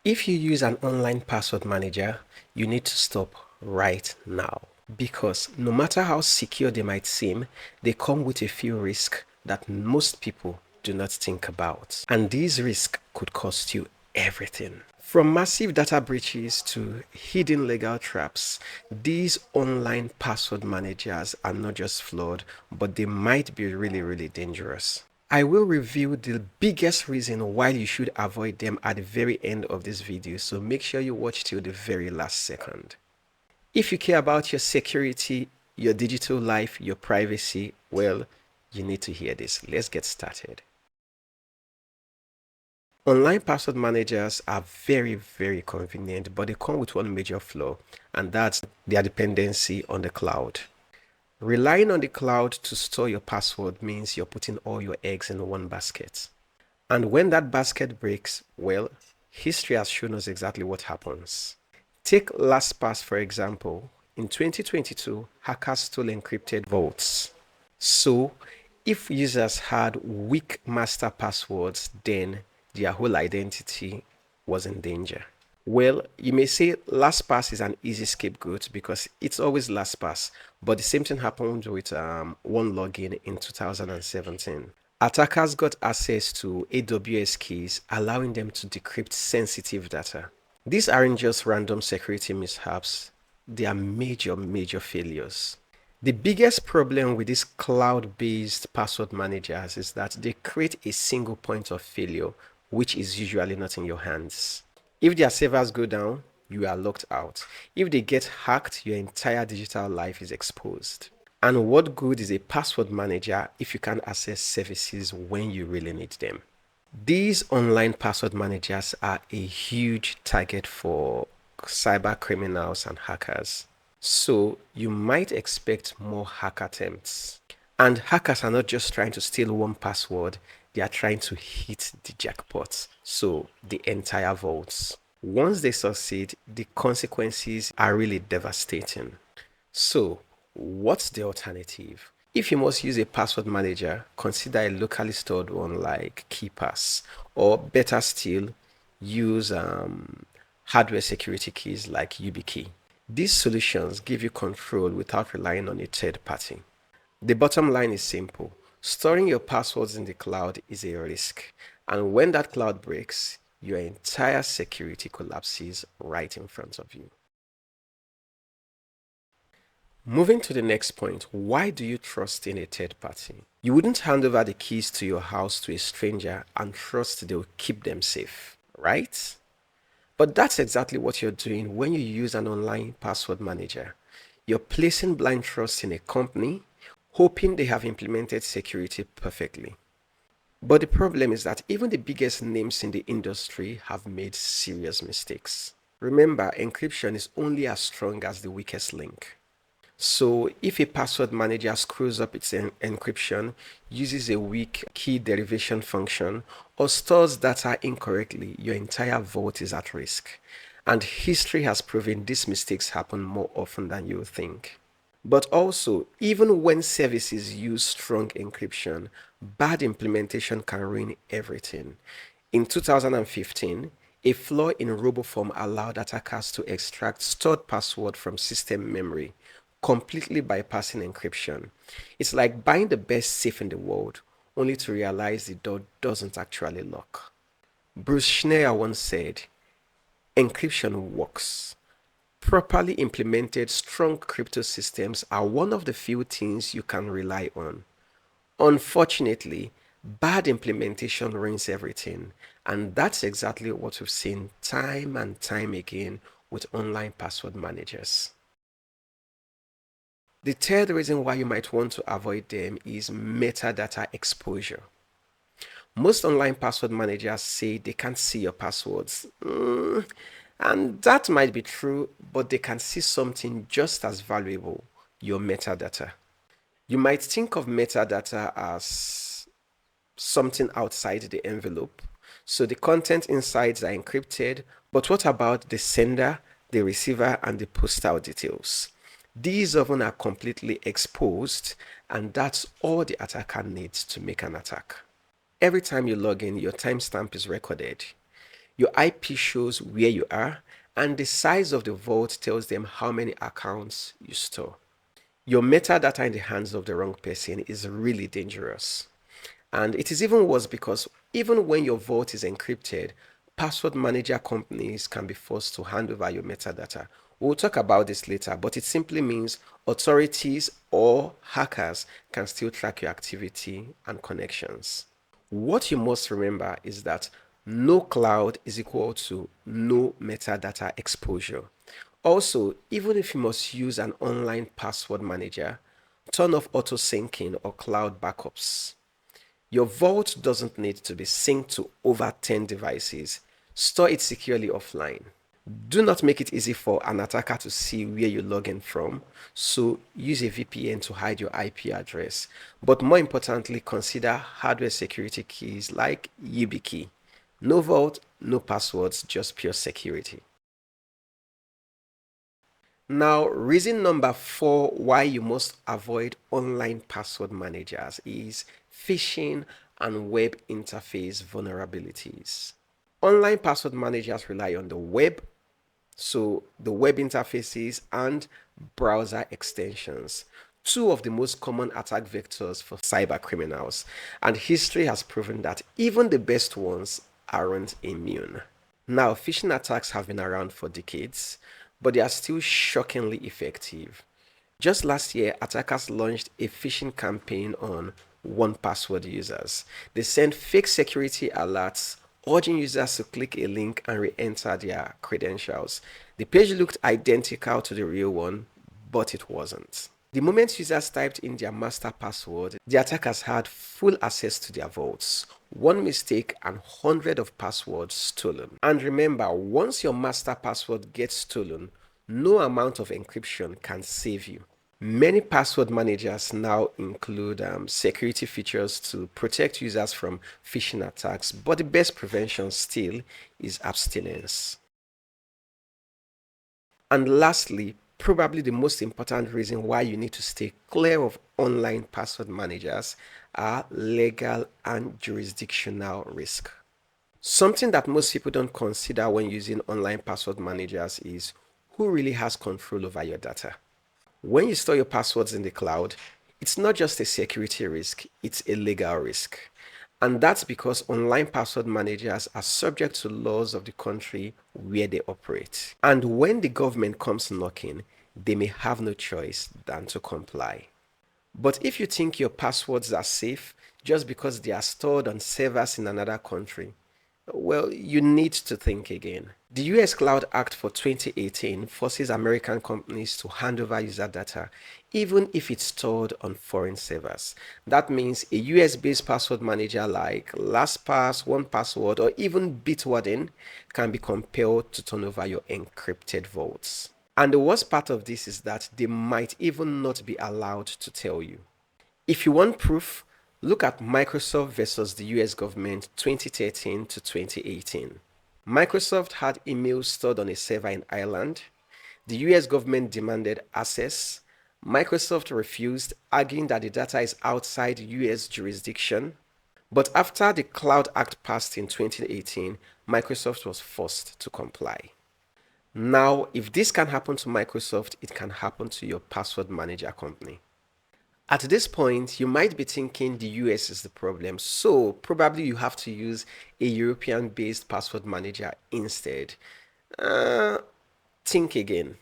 If you use an online password manager, you need to stop right now because no matter how secure they might seem, they come with a few risks that most people do not think about. And these risks could cost you everything. From massive data breaches to hidden legal traps, these online password managers are not just flawed, but they might be really dangerous. I will review the biggest reason why you should avoid them at the very end of this video, so make sure you watch till the very last second. If you care about your security, your digital life, your privacy, well, you need to hear this. Let's get started. Online password managers are very convenient, but they come with one major flaw, and that's their dependency on the cloud. Relying on the cloud to store your password means you're putting all your eggs in one basket. And when that basket breaks, well, history has shown us exactly what happens. Take LastPass for example. In 2022, hackers stole encrypted vaults. So, if users had weak master passwords, then their whole identity was in danger. Well, you may say LastPass is an easy scapegoat because it's always LastPass, but the same thing happened with OneLogin in 2017. Attackers got access to AWS keys, allowing them to decrypt sensitive data. These aren't just random security mishaps, they are major failures. The biggest problem with these cloud-based password managers is that they create a single point of failure, which is usually not in your hands. If their servers go down, you are locked out. If they get hacked, your entire digital life is exposed. And what good is a password manager if you can't access services when you really need them? These online password managers are a huge target for cyber criminals and hackers. So you might expect more hack attempts. And hackers are not just trying to steal one password, they are trying to hit the jackpot, so the entire vaults. Once they succeed, the consequences are really devastating. So, what's the alternative? If you must use a password manager, consider a locally stored one like KeePass, or better still, use hardware security keys like YubiKey. These solutions give you control without relying on a third party. The bottom line is simple. Storing your passwords in the cloud is a risk, and when that cloud breaks, your entire security collapses right in front of you. Moving to the next point, why do you trust in a third party? You wouldn't hand over the keys to your house to a stranger and trust they'll keep them safe, right? But that's exactly what you're doing when you use an online password manager. You're placing blind trust in a company, hoping they have implemented security perfectly. But the problem is that even the biggest names in the industry have made serious mistakes. Remember, encryption is only as strong as the weakest link. So if a password manager screws up its encryption, uses a weak key derivation function, or stores data incorrectly, your entire vault is at risk. And history has proven these mistakes happen more often than you think. But also, even when services use strong encryption, bad implementation can ruin everything. In 2015, a flaw in RoboForm allowed attackers to extract stored password from system memory, completely bypassing encryption. It's like buying the best safe in the world, only to realize the door doesn't actually lock. Bruce Schneier once said, encryption works. Properly implemented strong crypto systems are one of the few things you can rely on. Unfortunately, bad implementation ruins everything, and that's exactly what we've seen time and time again with online password managers. The third reason why you might want to avoid them is metadata exposure. Most online password managers say they can't see your passwords. And that might be true, but they can see something just as valuable, your metadata. You might think of metadata as something outside the envelope. So the content insides are encrypted, but what about the sender, the receiver, and the postal details? These often are completely exposed, and that's all the attacker needs to make an attack. Every time you log in, your timestamp is recorded. Your IP shows where you are, and the size of the vault tells them how many accounts you store. Your metadata in the hands of the wrong person is really dangerous. And it is even worse because even when your vault is encrypted, password manager companies can be forced to hand over your metadata. We'll talk about this later, but it simply means authorities or hackers can still track your activity and connections. What you must remember is that no cloud is equal to no metadata exposure. Also, even if you must use an online password manager, turn off auto syncing or cloud backups. Your vault doesn't need to be synced to over 10 devices. Store it securely offline. Do not make it easy for an attacker to see where you log in from, so use a VPN to hide your IP address. But more importantly, consider hardware security keys like YubiKey. No vault, no passwords, just pure security. Now, reason number 4 why you must avoid online password managers is phishing and web interface vulnerabilities. Online password managers rely on the web, so the web interfaces and browser extensions, two of the most common attack vectors for cyber criminals, and history has proven that even the best ones aren't immune. Now, phishing attacks have been around for decades, but they are still shockingly effective. Just last year, attackers launched a phishing campaign on 1Password users. They sent fake security alerts urging users to click a link and re-enter their credentials. The page looked identical to the real one, but it wasn't. The moment users typed in their master password, the attackers had full access to their vaults. One mistake and hundreds of passwords stolen. And remember, once your master password gets stolen, no amount of encryption can save you. Many password managers now include security features to protect users from phishing attacks, but the best prevention still is abstinence. And lastly, probably the most important reason why you need to stay clear of online password managers are legal and jurisdictional risk. Something that most people don't consider when using online password managers is who really has control over your data. When you store your passwords in the cloud, it's not just a security risk, it's a legal risk. And that's because online password managers are subject to laws of the country where they operate. And when the government comes knocking, they may have no choice than to comply. But if you think your passwords are safe just because they are stored on servers in another country, well, you need to think again. The US Cloud Act for 2018 forces American companies to hand over user data, even if it's stored on foreign servers. That means a US-based password manager like LastPass, 1Password, or even Bitwarden can be compelled to turn over your encrypted vaults. And the worst part of this is that they might even not be allowed to tell you. If you want proof, look at Microsoft versus the US government 2013 to 2018. Microsoft had emails stored on a server in Ireland. The US government demanded access. Microsoft refused, arguing that the data is outside US jurisdiction. But after the Cloud Act passed in 2018, Microsoft was forced to comply. Now, if this can happen to Microsoft, it can happen to your password manager company. At this point, you might be thinking the US is the problem, so probably you have to use a European-based password manager instead. Think again,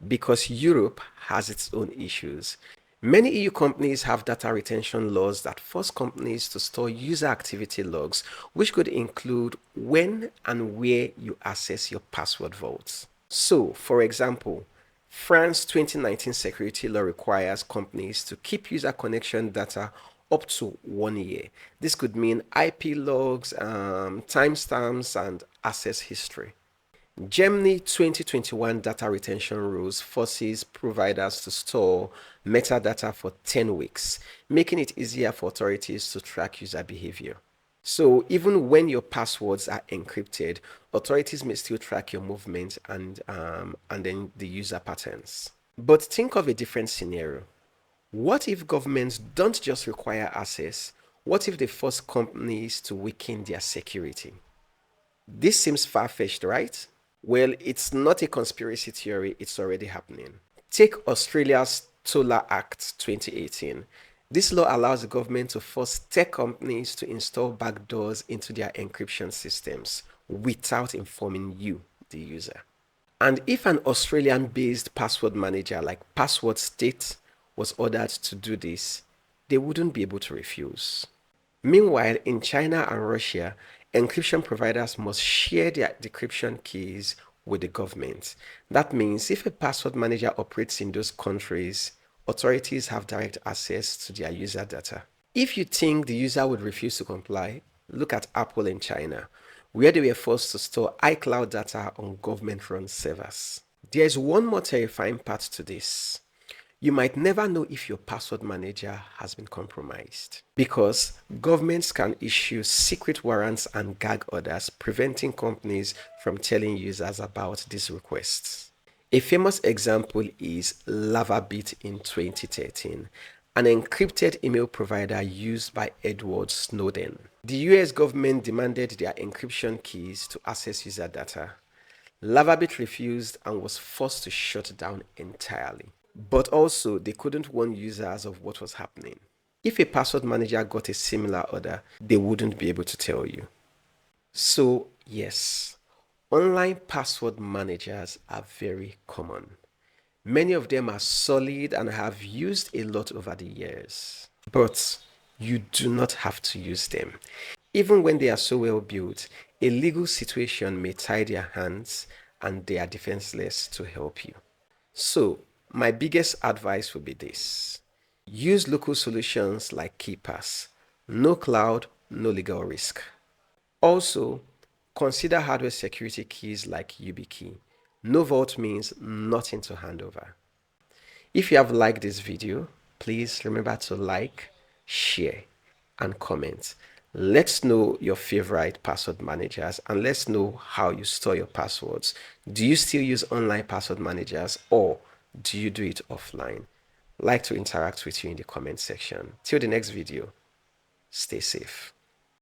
because Europe has its own issues. Many EU companies have data retention laws that force companies to store user activity logs, which could include when and where you access your password vaults. So, for example, France 2019 security law requires companies to keep user connection data up to 1 year. This could mean IP logs, timestamps, and access history. Germany 2021 data retention rules forces providers to store metadata for 10 weeks, making it easier for authorities to track user behavior. So even when your passwords are encrypted, authorities may still track your movement and then the user patterns. But think of a different scenario. What if governments don't just require access? What if they force companies to weaken their security? This seems far-fetched, right? Well, it's not a conspiracy theory, it's already happening. Take Australia's Solar Act 2018. This law allows the government to force tech companies to install backdoors into their encryption systems without informing you, the user. And if an Australian-based password manager like Password State was ordered to do this, they wouldn't be able to refuse. Meanwhile, in China and Russia, encryption providers must share their decryption keys with the government. That means if a password manager operates in those countries, authorities have direct access to their user data. If you think the user would refuse to comply, look at Apple in China, where they were forced to store iCloud data on government-run servers. There is one more terrifying part to this. You might never know if your password manager has been compromised because governments can issue secret warrants and gag orders preventing companies from telling users about these requests. A famous example is LavaBit in 2013, an encrypted email provider used by Edward Snowden. The US government demanded their encryption keys to access user data. LavaBit refused and was forced to shut down entirely. But also, they couldn't warn users of what was happening. If a password manager got a similar order, they wouldn't be able to tell you. So, yes, online password managers are very common. Many of them are solid and have used a lot over the years. But you do not have to use them. Even when they are so well built, a legal situation may tie their hands and they are defenseless to help you. So, my biggest advice would be this. Use local solutions like KeePass. No cloud, no legal risk. Also, consider hardware security keys like YubiKey. No vault means nothing to hand over. If you have liked this video, please remember to like, share, and comment. Let's know your favorite password managers and let's know how you store your passwords. Do you still use online password managers or do you do it offline? I'd like to interact with you in the comment section. Till the next video, stay safe.